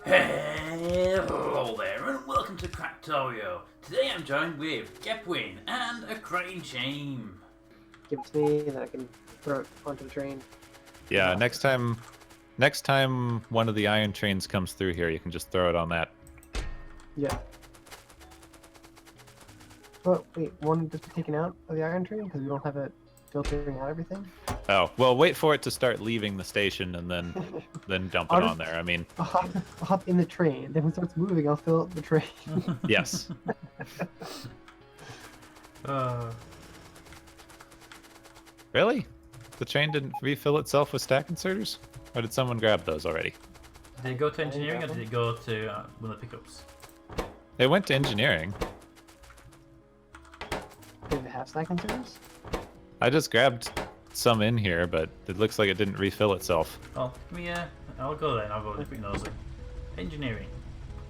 Hello there and welcome to Cracktorio. Today I'm joined with Gepwin and ACryingShame. Give it to me, and then I can throw it onto the train. Yeah, next time one of the iron trains comes through here, you can just throw it on that. Yeah. Oh, wait, one just be taken out of the iron train because we don't have it filtering out everything? Oh, well, wait for it to start leaving the station and then dump it on there. I mean, I'll hop in the train, then when it starts moving, I'll fill up the train. yes. Really? The train didn't refill itself with stack inserters? Or did someone grab those already? Did it go to engineering or did it go to one of the pickups? It went to engineering. Did it have stack inserters? I just grabbed some in here, but it looks like it didn't refill itself. Oh, give me I'll go there and I'll go with putting those in. Engineering.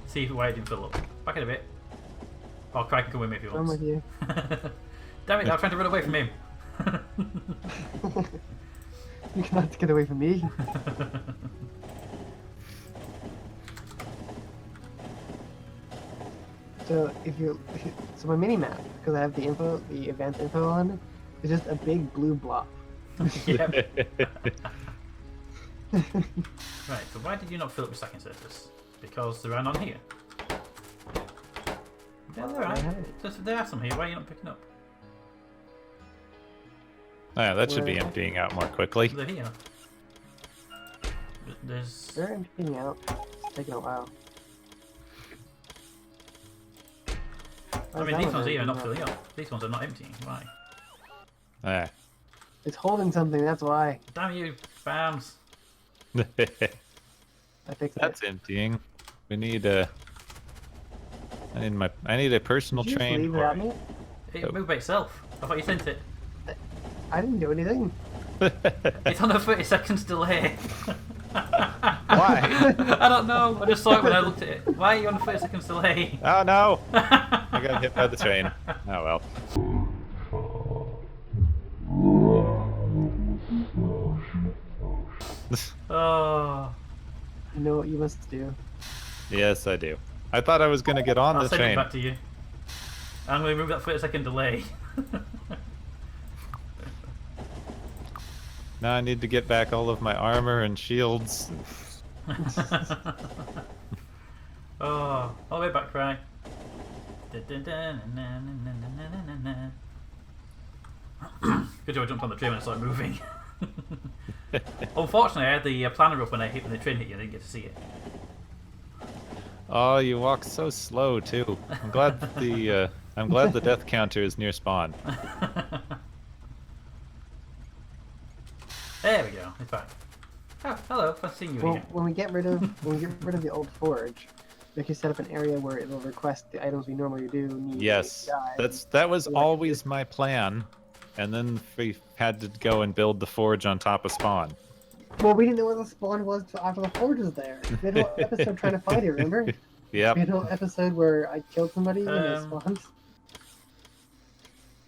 See why it didn't fill up. Back in a bit. Oh, Craig can come with me if he I'm wants. with you. Damn it, I was trying to run away from him. You cannot get away from me. So so my mini map, because I have the advanced info on it, is just a big blue blob. Yep. Right, so why did you not fill up with stack inserters? Because there are none here. Yeah, there are. There are some here, why are you not picking up? Oh, yeah, that should be Where? emptying out more quickly. They're here. There's... They're emptying out. It's taking a while. I mean, these ones here are not filling up. These ones are not emptying. Why? Ah. It's holding something, that's why. Damn you, spams. I fixed That's it. emptying. We need a. I need a personal Did you just train. leave without me? It moved by itself. I thought you sent it. I didn't do anything. It's on a 30 seconds delay. Why? I don't know. I just saw it when I looked at it. Why are you on a 30 seconds delay? Oh no! I got hit by the train. Oh well. Oh. You know what you must do. Yes, I do. I thought I was gonna get on I'll the send it train. back to you. I'm going to remove that 30-second delay. Now I need to get back all of my armor and shields. Oh, I'll be back, Cry. Good job I jumped on the train when I started moving. Unfortunately, I had the planner up when the train hit you. I didn't get to see it. Oh, you walk so slow too. I'm glad the death counter is near spawn. There we go. It's back. Oh, hello. I've seen you Well, here. when we get rid of the old forge, we can set up an area where it will request the items we normally do need. Yes, to die. that was always my plan, and then we had to go and build the forge on top of spawn. Well, we didn't know what the spawn was till after the forge was there. We had a whole episode trying to find it. Remember? Yep. We had a whole episode where I killed somebody and it spawned.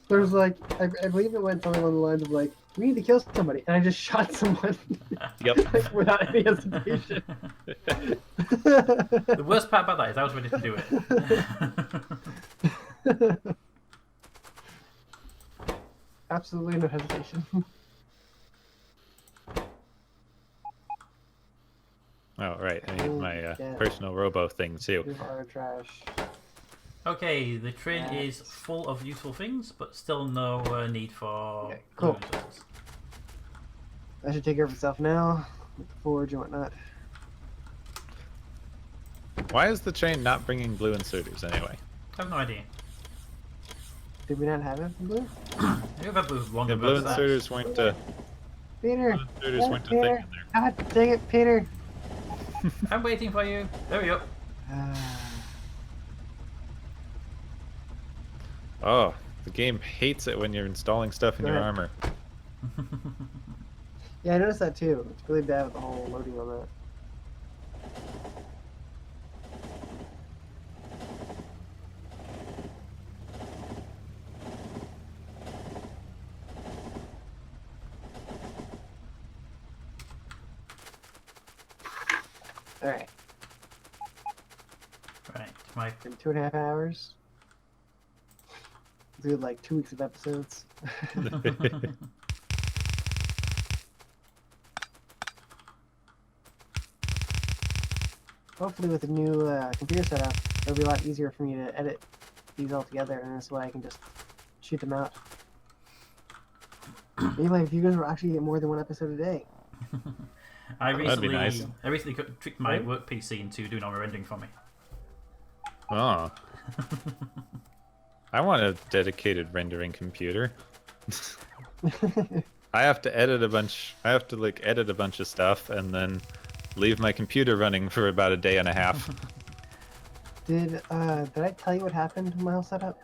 There was like, I believe it went something along the lines of like, we need to kill somebody, and I just shot someone. Yep. Like, without any hesitation. The worst part about that is I was ready to do it. Absolutely no hesitation. Oh right, I need my yeah. personal robo thing too. Move our trash. Okay, the train is full of useful things, but still no need for Okay, cool. glue inserters. That should take care of itself now. With the forge and whatnot. Why is the train not bringing blue inserters anyway? I have no idea. Did we not have it in blue? We've had blue longer The blue than that. inserters weren't Peter! blue inserters weren't a thing Peter! in there. God dang it, Peter! I'm waiting for you. There we go. Oh, the game hates it when you're installing stuff in your Right. armor. Yeah, I noticed that too. It's really bad with the whole loading on that. Alright. Right, my in 2.5 hours. Do like 2 weeks of episodes. Hopefully with a new computer setup, it'll be a lot easier for me to edit these all together, and this way I can just shoot them out. Maybe my viewers will actually get more than 1 episode a day. I That'd be nice. recently tricked my work PC into doing all my rendering for me. Oh. I want a dedicated rendering computer. I have to edit a bunch. I have to like edit a bunch of stuff and then leave my computer running for about a day and a half. Did I tell you what happened to my whole setup?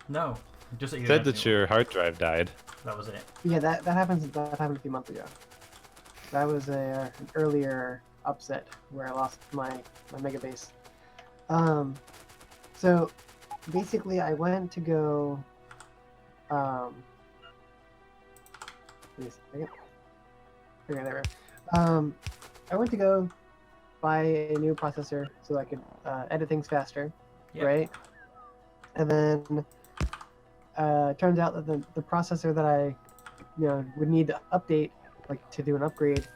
No, just that you Said that your hard drive died. That was it. Yeah, that happened a few months ago. That was an earlier upset where I lost my mega base. So basically I went to go wait a second. Okay, there we go. I went to go buy a new processor so I could edit things faster, Yep. right? And then turns out that the processor that I would need to update, like to do an upgrade,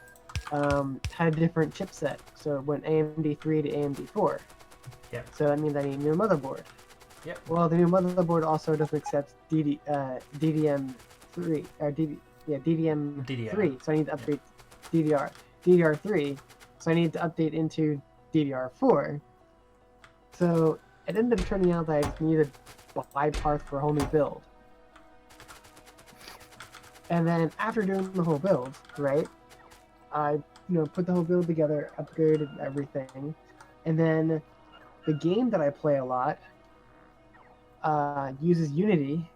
had a different chipset. So it went AMD 3 to AMD 4. Yep. So that means I need a new motherboard. Yep. Well, the new motherboard also doesn't accept DDM3 or DDM3. DDR. So I need to upgrade DDR3. So I need to update into DDR4. So it ended up turning out that I just needed to buy parts for a whole new build. And then after doing the whole build, right, I put the whole build together, upgraded everything, and then the game that I play a lot uses Unity,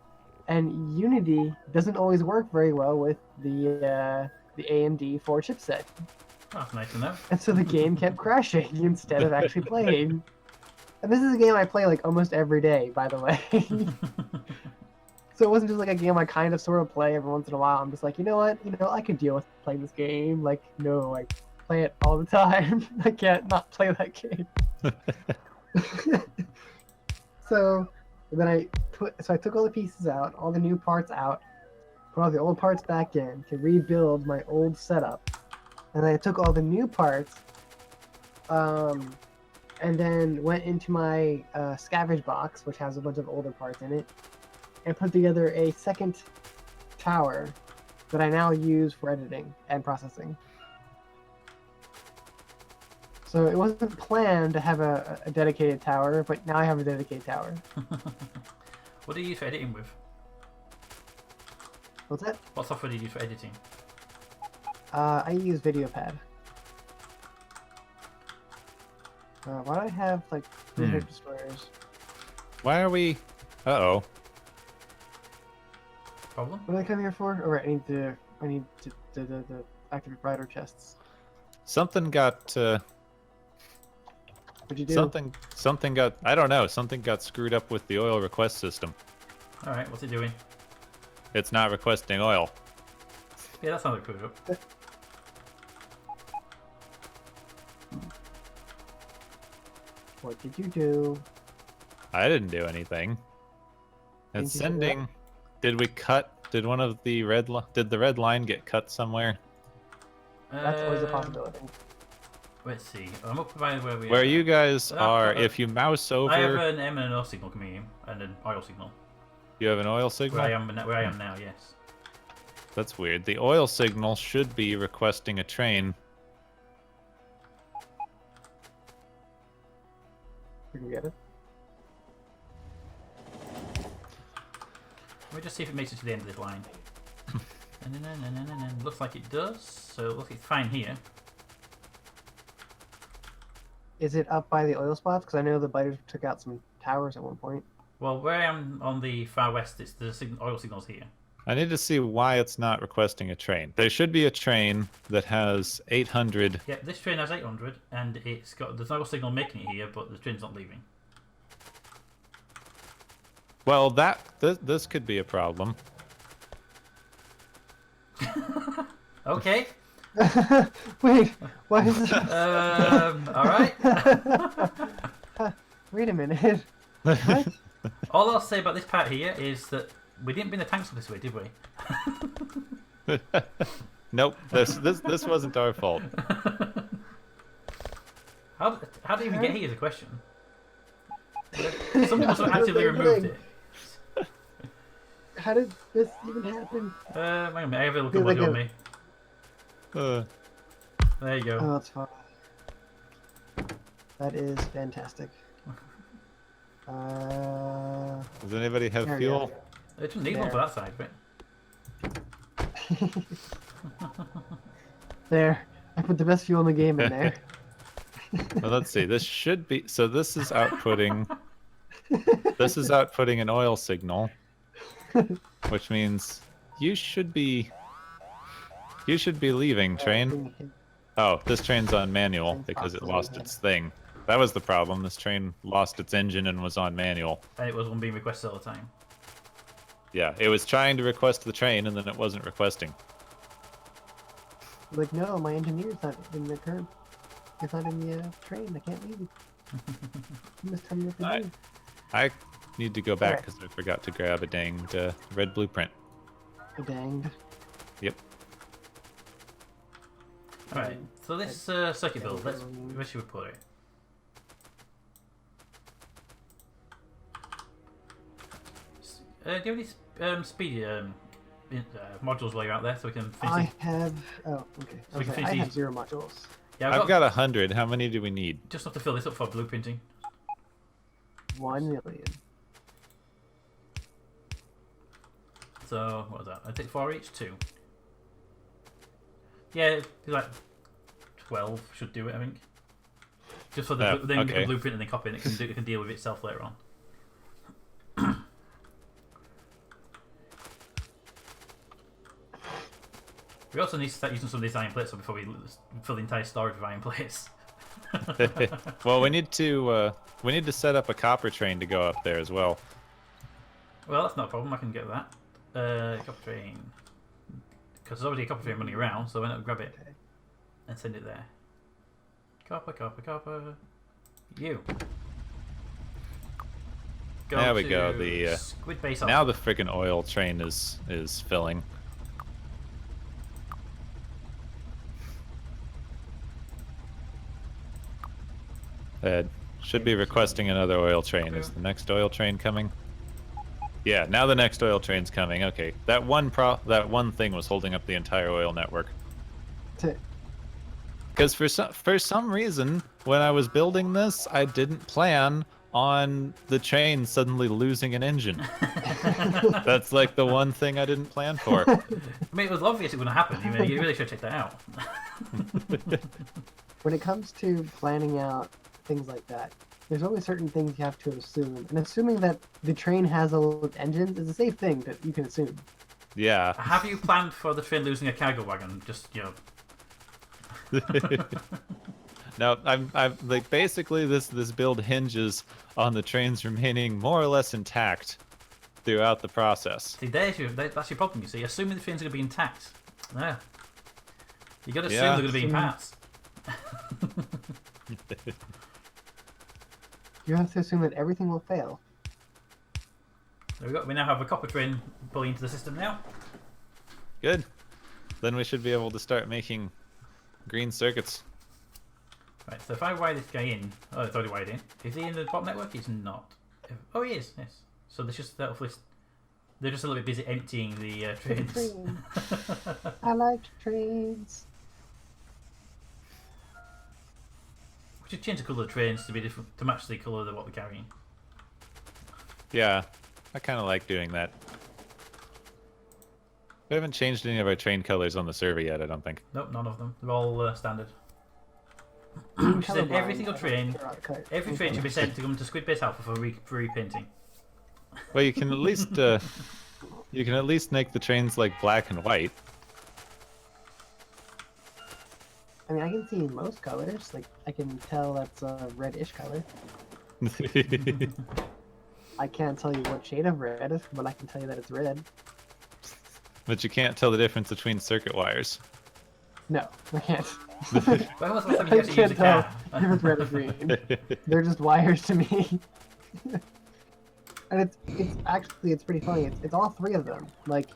and Unity doesn't always work very well with the AMD 4 chipset. Oh, that's nice to know. And so the game kept crashing instead of actually playing. And this is a game I play like almost every day, by the way. So it wasn't just like a game I kind of sort of play every once in a while. I'm just like, you know what? I could deal with playing this game. Like, no, I play it all the time. I can't not play that game. So then I took all the pieces out, all the new parts out, put all the old parts back in to rebuild my old setup. And then I took all the new parts, and then went into my scavenge box, which has a bunch of older parts in it, and put together a second tower that I now use for editing and processing. So it wasn't planned to have a dedicated tower, but now I have a dedicated tower. What do you use for editing with? What's that? What software do you use for editing? I use VideoPad. Why do I have like 300 destroyers? Why are we? Uh-oh. Problem? What do I come here for? Alright, I need to activate brighter chests. Something got. What'd you do? Something got. I don't know. Something got screwed up with the oil request system. Alright, what's it doing? It's not requesting oil. Yeah, that sounds like up. What did you do? I didn't do anything. It's Didn't you do sending. Did we cut? Did one of the red? Did the red line get cut somewhere? That's always a possibility. Let's see. I'm up by where we Where are. you guys are, if you mouse over, I have an M and an O signal coming in, and an oil signal. you have an oil signal. Where I am now, yes. That's weird. The oil signal should be requesting a train. We can get it. Let me just see if it makes it to the end of this line. Looks like it does, so it looks like it's fine here. Is it up by the oil spots? Because I know the biters took out some towers at one point. Well, where I am on the far west, it's the oil signal's here. I need to see why it's not requesting a train. There should be a train that has 800. Yeah, this train has 800, and there's no signal making it here, but the train's not leaving. Well, this could be a problem. Okay. Wait, why is it? Alright. wait a minute. What? All I'll say about this part here is that we didn't bring the tanks this way, did we? Nope. This wasn't our fault. How did it even get here is a question. Someone must have actively removed it. How did this even happen? Wait a minute, I have a look Feel at what like on me. There you go. Oh, that's fine. That is fantastic. Does anybody have There we fuel? It didn't need one for that side, but There. I put the best fuel in the game in there. Well, let's see. This should be. So this is outputting. This is outputting an oil signal, which means you should be. You should be leaving, train. Oh, this train's on manual because it lost its thing. That was the problem. This train lost its engine and was on manual. and it was one being requested all the time. Yeah, it was trying to request the train and then it wasn't requesting. Like, no, my engineer's not in the curb. It's not in the train. I can't leave. You must tell me what to do. I need to go back Alright. because I forgot to grab a danged red blueprint. Danged. Yep. Alright, so this circuit build, where should we put it? Do you have any speed modules while you're out there so we can finish I it? have. Oh, okay. So we can I finish have these. 0 modules. Yeah, I've got 100. How many do we need? just enough to fill this up for blueprinting. 1 million. So, what was that? I take 4 each? 2. Yeah, it's like 12 should do it, I think. Just for the then okay. the blueprint and then copy it, it can deal with itself later on. We also need to start using some of these iron plates before we fill the entire storage with iron plates. Well, we need to set up a copper train to go up there as well. Well, that's not a problem. I can get that. Copper train. Because there's already a copper train running around, so why not grab it and send it there. Copper, copper, copper. You. There we go, to the, Squid Base Now Alpha. the friggin' oil train is filling. Should be requesting another oil train. Is the next oil train coming? Yeah, now the next oil train's coming. Okay, that one thing was holding up the entire oil network. Because for some reason, when I was building this, I didn't plan on the train suddenly losing an engine. That's like the one thing I didn't plan for. I mean, it was obvious it wouldn't happen. You really should check that out. When it comes to planning out things like that, there's always certain things you have to assume. And assuming that the train has all of engines is a safe thing that you can assume. Yeah. Have you planned for the train losing a cargo wagon? Just, No, I'm like basically this build hinges on the trains remaining more or less intact throughout the process. See, that's your problem, you see. Assuming the trains are going to be intact. Yeah. You got to assume Yeah. they're going to be in parts. You have to assume that everything will fail. There we go. We now have a copper train pulling into the system now. Good. Then we should be able to start making green circuits. Right, so if I wire this guy in... Oh, it's already wired in. Is he in the bottom network? He's not. Oh, he is, yes. So they're just, hopefully, they're just a little bit busy emptying the trains. Train. I like trains. We should change the colour of the trains to be different, to match the colour of what we're carrying. Yeah, I kind of like doing that. We haven't changed any of our train colors on the server yet, I don't think. Nope, none of them. They're all standard. We should send every single train. Every train should be sent to come to Squid Base Alpha for repainting. Well, you can at least make the trains like black and white. I mean, I can see most colors. Like, I can tell that's a reddish color. I can't tell you what shade of red, but I can tell you that it's red. But you can't tell the difference between circuit wires. No, I can't. When was the last time you I actually used a can't tell car? if it's red or green. They're just wires to me. And it's actually it's pretty funny. It's all three of them. Like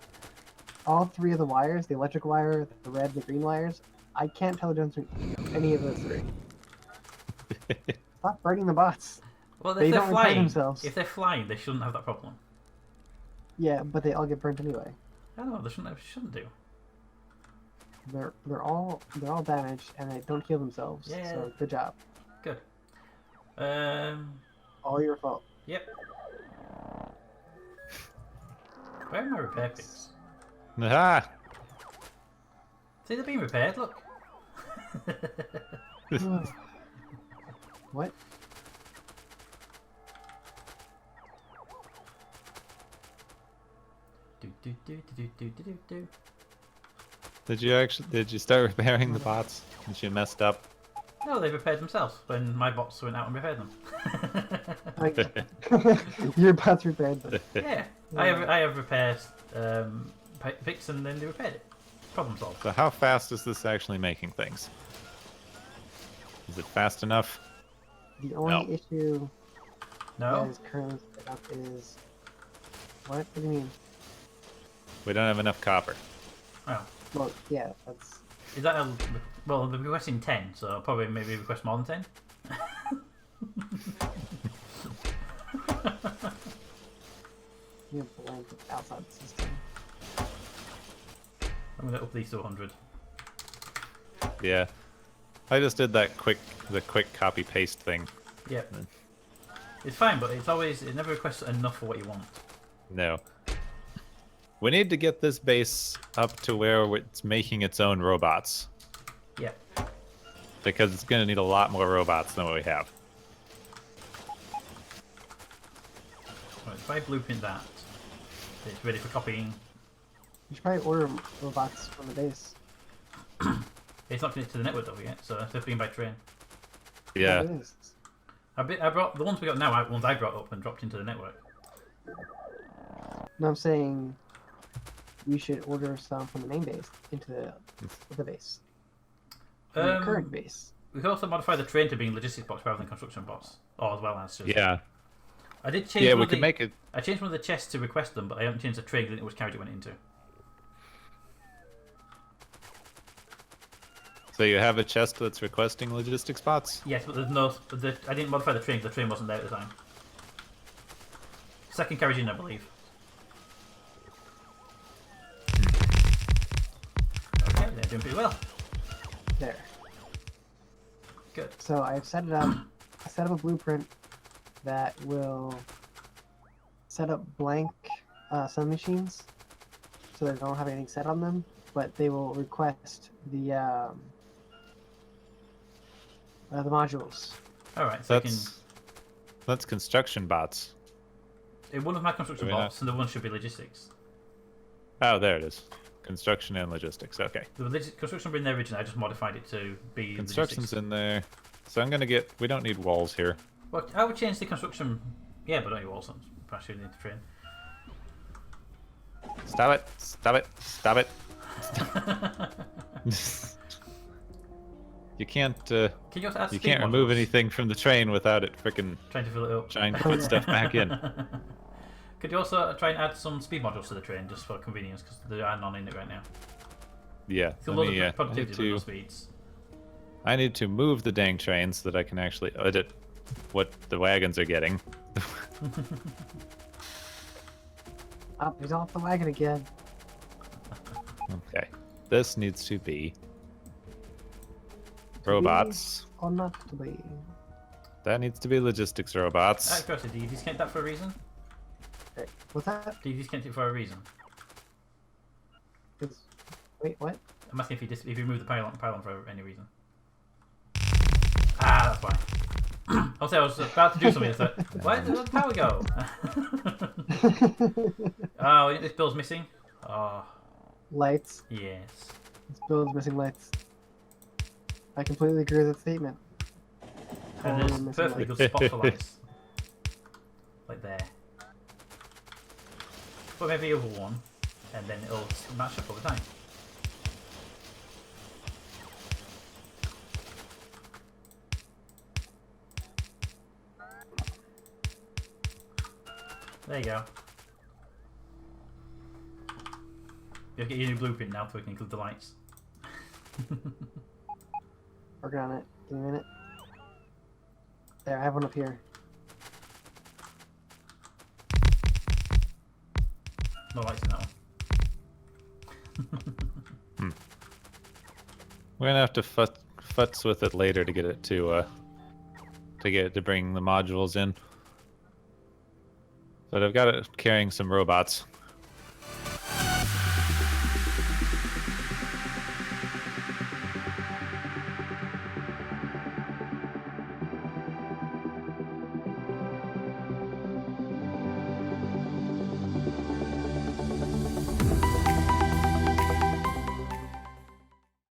all three of the wires, the electric wire, the red, the green wires. I can't tell the difference between any of those three. Stop burning the bots. Well, if They they're don't repair flying, themselves. if they're flying, they shouldn't have that problem. Yeah, but they all get burnt anyway. I don't know. They shouldn't do. They're all damaged and they don't heal themselves. Yeah. So good job. Good. All your fault. Yep. Where are my repair picks? Aha! See, they're being repaired. Look. What? Do. Did you start repairing the bots? And you messed up. No, they repaired themselves when my bots went out and repaired them. Your bots repaired them. Yeah, I have repaired picks and then they repaired it. Problem solved. So how fast is this actually making things? Is it fast enough? The only issue that No. is currently set up is what do you mean? We don't have enough copper. Oh, Well, yeah, that's is that a well? They're requesting 10, so I'll probably maybe request more than 10. you have blank outside the system. I'm gonna up these to 100. Yeah. I just did the quick copy paste thing. Yep. It's fine, but it never requests enough for what you want. No. We need to get this base up to where it's making its own robots. Yep. Because it's going to need a lot more robots than what we have. Right, if I blueprint that, it's ready for copying. You should probably order robots from the base. It's not connected to the network though yet, so they're being by train. Yeah. It is. I brought the ones we got now. Ones I brought up and dropped into the network. No, I'm saying we should order some from the main base into the base. From the current base. We could also modify the train to being logistics bots rather than construction bots, or as well as just. Yeah. I did change. Yeah, we could make it. I changed one of the chests to request them, but I haven't changed the train which carriage it went into. So you have a chest that's requesting logistics bots? Yes, but there's no. But I didn't modify the train because the train wasn't there at the time. Second carriage in, I believe. Okay, they're doing pretty well. There. Good. So I've set it up. I set up a blueprint that will set up blank sun machines, so they don't have anything set on them, but they will request the modules. All right, so That's construction bots. one of my construction Do we bots, and the one should be logistics. Oh, there it is. Construction and logistics. Okay. The construction were in there originally. I just modified it to be Construction's logistics. in there. So I'm gonna get. We don't need walls here. Well, I would change the construction. Yeah, but not your walls. Perhaps you need to train. Stop it! Stop it! Stop it! You can't. Can you also add You speed can't remove modules? anything from the train without it frickin' Trying to fill it up. trying to put stuff back in. Could you also try and add some speed modules to the train just for convenience because there are none in it right now? Yeah. It's a Let lot me, of productivity, but no to, speeds. I need to move the dang train so that I can actually edit what the wagons are getting. Oh, he's off the wagon again. Okay. This needs to be robots. Or not to be. That needs to be logistics robots. Out of curiosity, do you discount that for a reason? Okay. What's that? Do you discount it for a reason? Wait, what? I'm asking if you remove the pylon for any reason. Ah, that's why. Also, I was about to do something. It's like, why did the power go? Oh, this bill's missing. Oh, Lights. yes. This build's missing lights. I completely agree with that statement. And Totally there's missing perfectly lights. good spots for lights. Like there. But maybe over one, and then it'll match up over time. There you go. You'll get your new blueprint now so we can include the lights. Working on it. Give me a minute. There, I have one up here. No lights in that one. We're gonna have to futz with it later to get it to get it to bring the modules in. But I've got it carrying some robots.